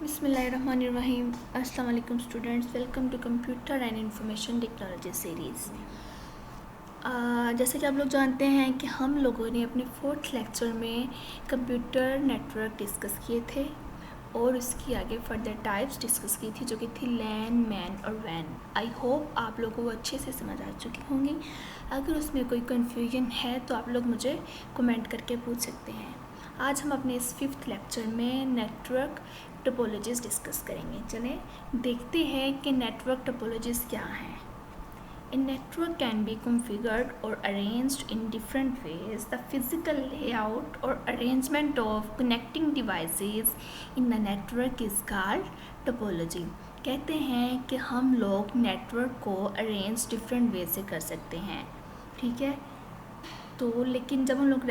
बिस्मिल्लाहिर्रहमानिर्रहीम। अस्सलाम वालेकुम students, welcome to computer and information technology series. जैसे कि आप लोग जानते हैं कि हम लोगों ने अपने 4th लेक्चर में कंप्यूटर नेटवर्क डिस्कस किए थे और उसकी आगे फर्दर टाइप्स डिस्कस की थी, जो कि थी लैन, मैन और वैन। आई होप आप लोगों को अच्छे से समझ आ चुकी होंगी। अगर उसमें कोई कन्फ्यूजन है तो आप लोग मुझे कमेंट करके पूछ सकते हैं। आज हम अपने इस 5th लेक्चर में नेटवर्क टोपोलॉजीज़ डिस्कस करेंगे। चलें देखते हैं कि नेटवर्क टोपोलॉजीज़ क्या हैं। A network can be configured or arranged in different ways. The physical layout or arrangement of connecting devices in the network is called topology. कहते हैं कि हम लोग नेटवर्क को अरेंज डिफरेंट वे से कर सकते हैं, ठीक है। तो लेकिन जब हम लोग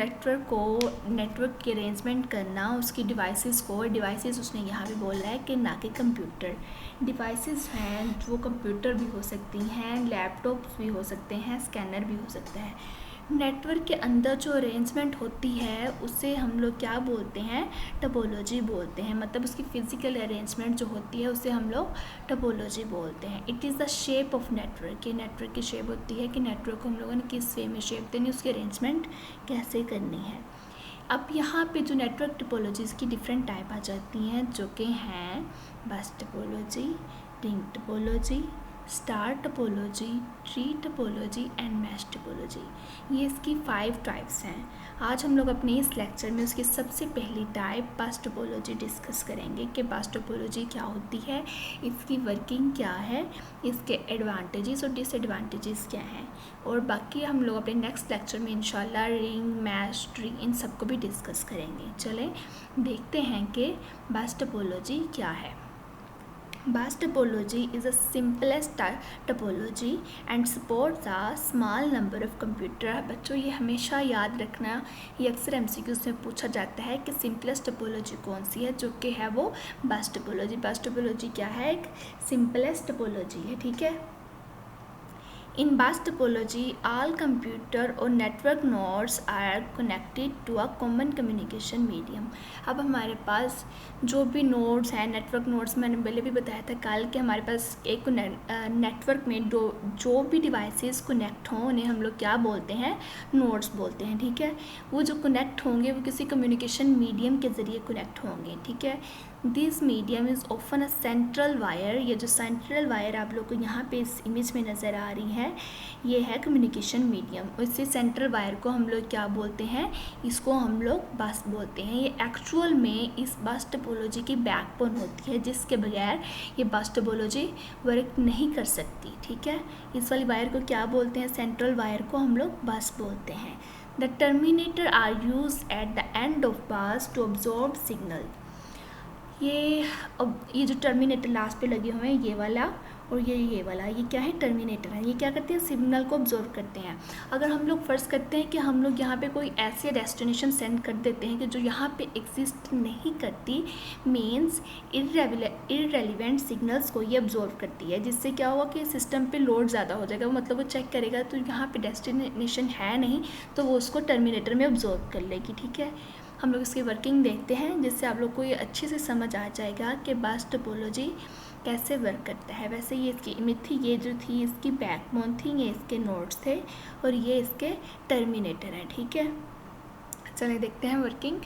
नेटवर्क की अरेंजमेंट करना, उसकी डिवाइसेस उसने यहाँ पे बोला है कि ना कि कंप्यूटर डिवाइसेस हैं, जो कंप्यूटर भी हो सकती हैं, लैपटॉप्स भी हो सकते हैं, स्कैनर भी हो सकता है। नेटवर्क के अंदर जो अरेंजमेंट होती है उसे हम लोग क्या बोलते हैं, टोपोलॉजी बोलते हैं। मतलब उसकी फ़िज़िकल अरेंजमेंट जो होती है उसे हम लोग टोपोलॉजी बोलते हैं। It is the shape of network. ये नेटवर्क की शेप होती है कि नेटवर्क को हम लोगों ने किस वे में शेप देनी, उसकी अरेंजमेंट कैसे करनी है। अब यहाँ पे जो नेटवर्क टोपोलॉजीज़ की डिफरेंट टाइप आ जाती हैं, जो कि हैं बस topology, ring topology, star topology, tree topology and mesh topology. ये इसकी 5 टाइप्स हैं। आज हम लोग अपने इस लेक्चर में उसकी सबसे पहली टाइप बस टोपोलॉजी डिस्कस करेंगे कि बस टोपोलॉजी क्या होती है, इसकी वर्किंग क्या है, इसके एडवांटेजेस और डिसएडवांटेजेस क्या हैं। और बाकी हम लोग अपने नेक्स्ट लेक्चर में इंशाल्लाह रिंग, मैश, ट्री इन सबको भी डिस्कस करेंगे। चलें देखते हैं कि बस टोपोलॉजी क्या है। Bus topology is the simplest topology and supports a small number of computer। बच्चों ये हमेशा याद रखना, ये अक्सर MCQs में पूछा जाता है कि सिंपलेस्ट टोपोलॉजी कौन सी है, जो कि है वो बस टोपोलॉजी। बस टोपोलॉजी क्या है, एक सिंपलेस्ट टोपोलॉजी है, ठीक है। In bus topology, all computer or network nodes are connected to a common communication medium। अब हमारे पास जो भी नोड्स हैं, नेटवर्क नोड्स, मैंने पहले भी बताया था कल कि हमारे पास एक नेटवर्क में जो भी डिवाइसेस कनेक्ट हों उन्हें हम लोग क्या बोलते हैं, नोड्स बोलते हैं, ठीक है। वो जो कनेक्ट होंगे वो किसी कम्युनिकेशन मीडियम के ज़रिए कनेक्ट होंगे, ठीक है। This medium is often a central wire. ये जो सेंट्रल वायर आप लोग को यहाँ पे इस इमेज में नज़र आ रही है, ये है कम्युनिकेशन मीडियम। इससे सेंट्रल वायर को हम लोग क्या बोलते हैं, इसको हम लोग बस बोलते हैं। ये एक्चुअल में इस बस टोपोलॉजी की बैकबोन होती है, जिसके बगैर ये बस टोपोलॉजी वर्क नहीं कर सकती, ठीक है। इस वाली वायर को क्या बोलते हैं, सेंट्रल वायर को हम लोग बस बोलते हैं। The terminator are used at the end of bus to absorb signal. ये जो टर्मिनेटर लास्ट पे लगे हुए हैं, ये वाला और ये वाला, ये क्या है, टर्मिनेटर है। ये क्या करते हैं, सिग्नल को ऑब्जॉर्व करते हैं। अगर हम लोग फ़र्ज़ करते हैं कि हम लोग यहाँ पे कोई ऐसे डेस्टिनेशन सेंड कर देते हैं कि जो यहाँ पे एग्जिस्ट नहीं करती, मीन्स इररेलेवेंट सिग्नल्स को ये ऑब्जॉर्व करती है, जिससे क्या होगा कि सिस्टम पे लोड ज़्यादा हो जाएगा। मतलब वो चेक करेगा तो यहाँ पे डेस्टिनेशन है नहीं, तो वो उसको टर्मिनेटर में ऑब्जॉर्व कर लेगी, ठीक है। हम लोग इसकी वर्किंग देखते हैं, जिससे आप लोग को ये अच्छे से समझ आ जाएगा कि बस टोपोलॉजी कैसे वर्क करता है। वैसे ये इसकी इमेज थी, ये जो थी इसकी बैकबोन थी, ये इसके नोड्स थे और ये इसके टर्मिनेटर हैं, ठीक है। चलिए देखते हैं working.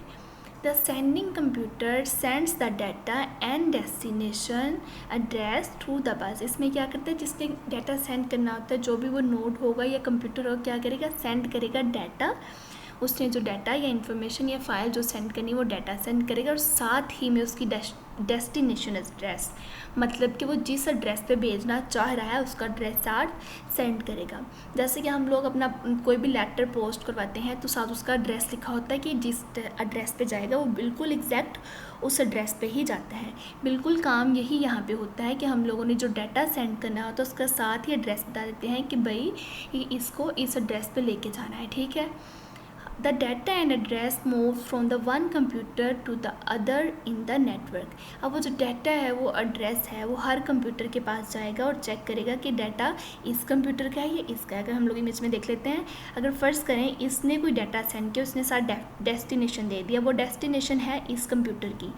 The sending computer sends the data and destination address through the bus. इसमें क्या करता है, जिसने डाटा सेंड करना होता है, जो भी वो नोड होगा या कंप्यूटर होगा, क्या करेगा, सेंड करेगा डाटा। उसने जो डाटा या इन्फॉर्मेशन या फाइल जो सेंड करनी, वो डाटा सेंड करेगा और साथ ही में उसकी डेस्टिनेशन एड्रेस, मतलब कि वो जिस एड्रेस पे भेजना चाह रहा है उसका एड्रेस साथ सेंड करेगा। जैसे कि हम लोग अपना कोई भी लेटर पोस्ट करवाते हैं तो साथ उसका एड्रेस लिखा होता है कि जिस एड्रेस पे जाएगा वो बिल्कुल एग्जैक्ट उस एड्रेस पे ही जाता है। बिल्कुल काम यही यहाँ पे होता है कि हम लोगों ने जो डाटा सेंड करना होता है उसका साथ ही एड्रेस बता देते हैं कि भाई इसको इस एड्रेस पे लेके जाना है, ठीक है। The data and address move from the one computer to the other in the network। अब वो जो डाटा है, वो एड्रेस है, वो हर कंप्यूटर के पास जाएगा और चेक करेगा कि डाटा इस कंप्यूटर का है या इसका है। अगर हम लोग इमेज में देख लेते हैं, अगर फ़र्ज़ करें इसने कोई डाटा सेंड किया, उसने सारा डेस्टिनेशन दे दिया, वो डेस्टिनेशन है इस कंप्यूटर की,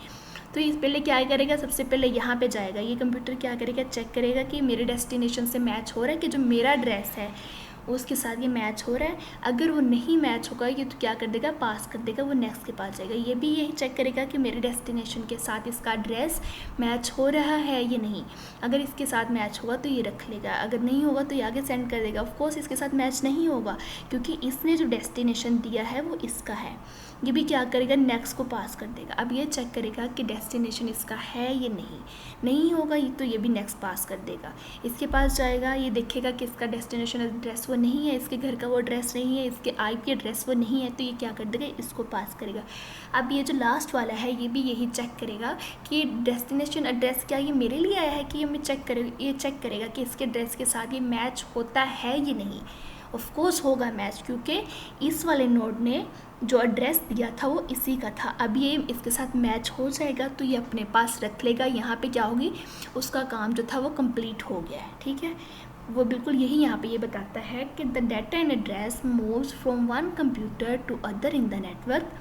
तो इस पहले क्या करेगा, सबसे पहले यहाँ पे जाएगा, ये कंप्यूटर क्या करेगा, चेक करेगा कि मेरे डेस्टिनेशन से मैच हो रहा है, कि जो मेरा एड्रेस है उसके साथ ये मैच हो रहा है। अगर वो नहीं मैच होगा ये तो क्या कर देगा, पास कर देगा, वो नेक्स्ट के पास जाएगा। ये भी यही चेक करेगा कि मेरे डेस्टिनेशन के साथ इसका एड्रेस मैच हो रहा है या नहीं। अगर इसके साथ मैच होगा तो ये रख लेगा, अगर नहीं होगा तो ये आगे सेंड कर देगा। ऑफकोर्स इसके साथ मैच नहीं होगा क्योंकि इसने जो डेस्टिनेशन दिया है वो इसका है। ये भी क्या करेगा, नेक्स्ट को पास कर देगा। अब ये चेक करेगा कि डेस्टिनेशन इसका है या नहीं होगा तो ये भी नेक्स्ट पास कर देगा। इसके पास जाएगा, ये देखेगा कि इसका डेस्टिनेशन एड्रेस वो नहीं है, इसके घर का वो एड्रेस नहीं है, इसके आईपी एड्रेस वो नहीं है, तो ये क्या कर देगा, इसको पास करेगा। अब ये जो लास्ट वाला है ये भी यही चेक करेगा कि डेस्टिनेशन एड्रेस क्या ये मेरे लिए आया है, कि ये चेक करेगा कि इसके एड्रेस के साथ ये मैच होता है या नहीं। ऑफकोर्स होगा मैच, क्योंकि इस वाले नोड ने जो एड्रेस दिया था वो इसी का था। अब ये इसके साथ मैच हो जाएगा तो ये अपने पास रख लेगा। यहाँ पे क्या होगी, उसका काम जो था वो कंप्लीट हो गया है। ठीक है, वो बिल्कुल यही यहाँ पे ये बताता है कि the data and address moves from one computer to other in the network,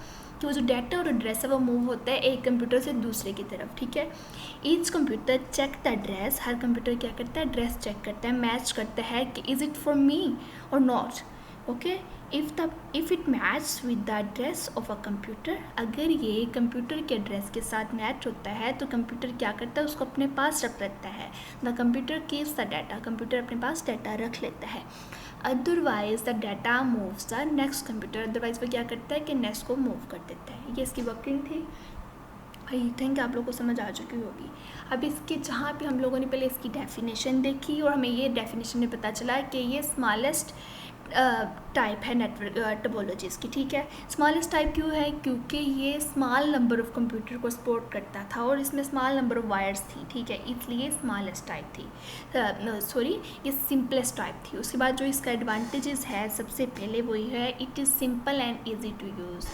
कि वो जो डाटा और एड्रेस है वो मूव होता है एक कंप्यूटर से दूसरे की तरफ। ठीक है, each computer check the address, हर कंप्यूटर क्या करता है, एड्रेस चेक करता है, मैच करता है कि इज़ इट फॉर मी और not. Okay, if it match with the address of a computer, अगर ये कंप्यूटर के एड्रेस के साथ मैच होता है तो कंप्यूटर क्या करता है, उसको अपने पास रख लेता है। The computer keeps the data, computer अपने पास डाटा रख लेता है। Otherwise the data moves the next computer, otherwise वो क्या करता है कि नेक्स्ट को मूव कर देता है। ये इसकी वर्किंग थी। आई थिंक आप लोगों को समझ आ चुकी होगी। अब इसके जहाँ पे हम लोगों ने पहले इसकी डेफिनेशन देखी और हमें ये डेफिनेशन में पता चला कि ये स्मॉलेस्ट टाइप है नेटवर्क टोपोलॉजीज़ की। ठीक है, स्मॉलेस्ट टाइप क्यों है, क्योंकि ये स्मॉल नंबर ऑफ़ कंप्यूटर को सपोर्ट करता था और इसमें स्मॉल नंबर ऑफ़ वायर्स थी। ठीक है, इसलिए स्मॉलेस्ट टाइप थी, ये सिंपलेस्ट टाइप थी। उसके बाद जो इसका एडवांटेजेस है, सबसे पहले वही है it is simple and easy to use,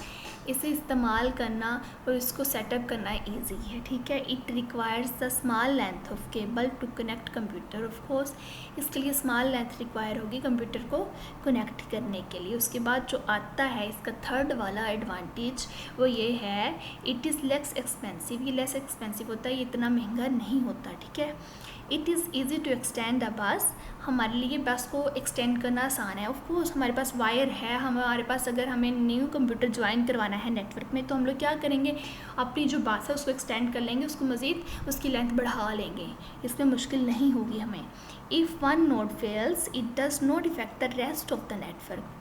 इसे इस्तेमाल करना और इसको सेटअप करना ईजी है। ठीक है, it requires the small length of cable to connect computer, of course इसके लिए स्मॉल लेंथ रिक्वायर होगी कंप्यूटर को कनेक्ट करने के लिए। उसके बाद जो आता है इसका थर्ड वाला एडवांटेज वो ये है इट इज़ लेस एक्सपेंसिव, ये लेस एक्सपेंसिव होता है, ये इतना महंगा नहीं होता। ठीक है, it is easy to extend the bus, हमारे लिए बस को एक्सटेंड करना आसान है। ऑफ कोर्स हमारे पास वायर है, हमारे पास अगर हमें न्यू कंप्यूटर ज्वाइन करवाना है नेटवर्क में तो हम लोग क्या करेंगे, अपनी जो बस है उसको एक्सटेंड कर लेंगे, उसको मज़ीद उसकी लेंथ बढ़ा लेंगे, इसमें मुश्किल नहीं होगी हमें। If one node fails it does not effect the rest of the network,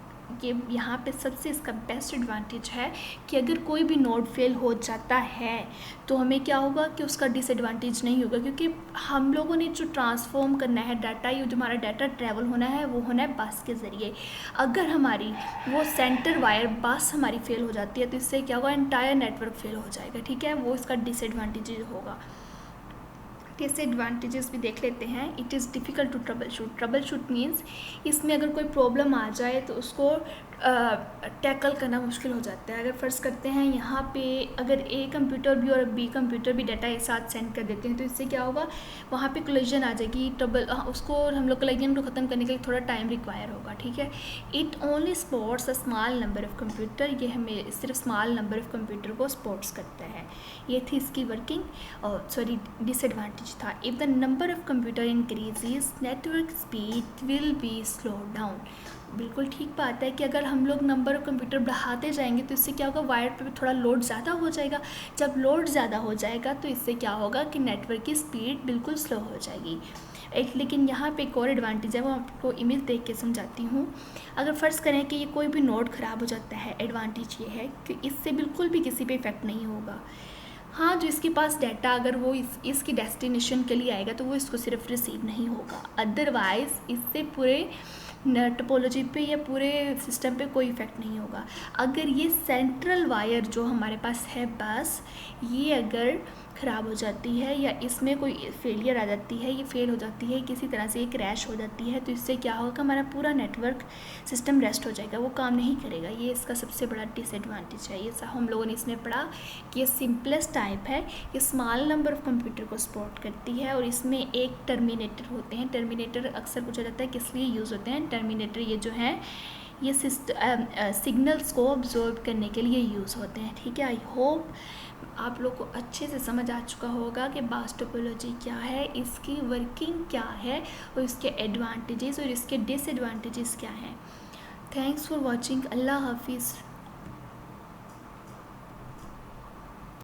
ये यहाँ पे सबसे इसका बेस्ट एडवांटेज है कि अगर कोई भी नोड फेल हो जाता है तो हमें क्या होगा कि उसका डिसएडवांटेज नहीं होगा, क्योंकि हम लोगों ने जो ट्रांसफॉर्म करना है डाटा, ये जो हमारा डाटा ट्रैवल होना है वो होना है बस के ज़रिए। अगर हमारी वो सेंटर वायर बस हमारी फेल हो जाती है तो इससे क्या होगा, एंटायर नेटवर्क फेल हो जाएगा। ठीक है, वो इसका डिसएडवांटेज होगा। डिसएडवांटेजेस भी देख लेते हैं। It is difficult to troubleshoot means इसमें अगर कोई प्रॉब्लम आ जाए तो उसको टैकल करना मुश्किल हो जाता है। अगर फ़र्ज़ करते हैं यहाँ पे अगर ए कंप्यूटर भी और बी कंप्यूटर भी डाटा एक साथ सेंड कर देते हैं तो इससे क्या होगा, वहाँ पे कोलिजन आ जाएगी, उसको हम लोग कोलिजन को ख़त्म करने के लिए थोड़ा टाइम रिक्वायर होगा। ठीक है, it only supports a small number of computer, ये हमें सिर्फ स्मॉल नंबर ऑफ़ कंप्यूटर को सपोर्ट्स करता है। ये थी इसकी वर्किंग और डिसएडवांटेज था। If the number of computer increases network speed will be slow down, बिल्कुल ठीक बात है कि अगर हम लोग नंबर ऑफ़ कंप्यूटर बढ़ाते जाएंगे तो इससे क्या होगा, वायर पे थोड़ा लोड ज़्यादा हो जाएगा। जब लोड ज़्यादा हो जाएगा तो इससे क्या होगा कि नेटवर्क की स्पीड बिल्कुल स्लो हो जाएगी। लेकिन यहाँ पे एक और एडवांटेज है, वो आपको इमेज देख के समझाती हूँ। अगर फ़र्ज़ करें कि ये कोई भी नोड ख़राब हो जाता है, एडवांटेज ये है कि इससे बिल्कुल भी किसी पे इफ़ेक्ट नहीं होगा। हाँ, जो इसके पास डाटा अगर वो इसकी डेस्टिनेशन के लिए आएगा तो वो इसको सिर्फ रिसीव नहीं होगा, अदरवाइज़ इससे पूरे टोपोलॉजी पे या पूरे सिस्टम पे कोई इफ़ेक्ट नहीं होगा। अगर ये सेंट्रल वायर जो हमारे पास है बस, ये अगर ख़राब हो जाती है या इसमें कोई फेलियर आ जाती है, ये फेल हो जाती है, किसी तरह से ये क्रैश हो जाती है तो इससे क्या होगा, हमारा पूरा नेटवर्क सिस्टम रेस्ट हो जाएगा, वो काम नहीं करेगा। ये इसका सबसे बड़ा डिसएडवांटेज है। ये हम लोगों ने इसमें पढ़ा कि ये सिंपलेस्ट टाइप है, ये स्मॉल नंबर ऑफ़ कंप्यूटर को सपोर्ट करती है और इसमें एक टर्मिनेटर होते हैं। टर्मिनेटर अक्सर पूछा जाता है किस लिए यूज़ होते हैं। टर्मिनेटर ये जो है ये सिग्नल्स को ऑब्जॉर्व करने के लिए यूज़ होते हैं। ठीक है, आई होप आप लोग को अच्छे से समझ आ चुका होगा कि बास टोपोलॉजी क्या है, इसकी वर्किंग क्या है और इसके एडवांटेजेस और इसके डिसएडवांटेजेस क्या हैं। Thanks for watching. अल्लाह हाफिज़।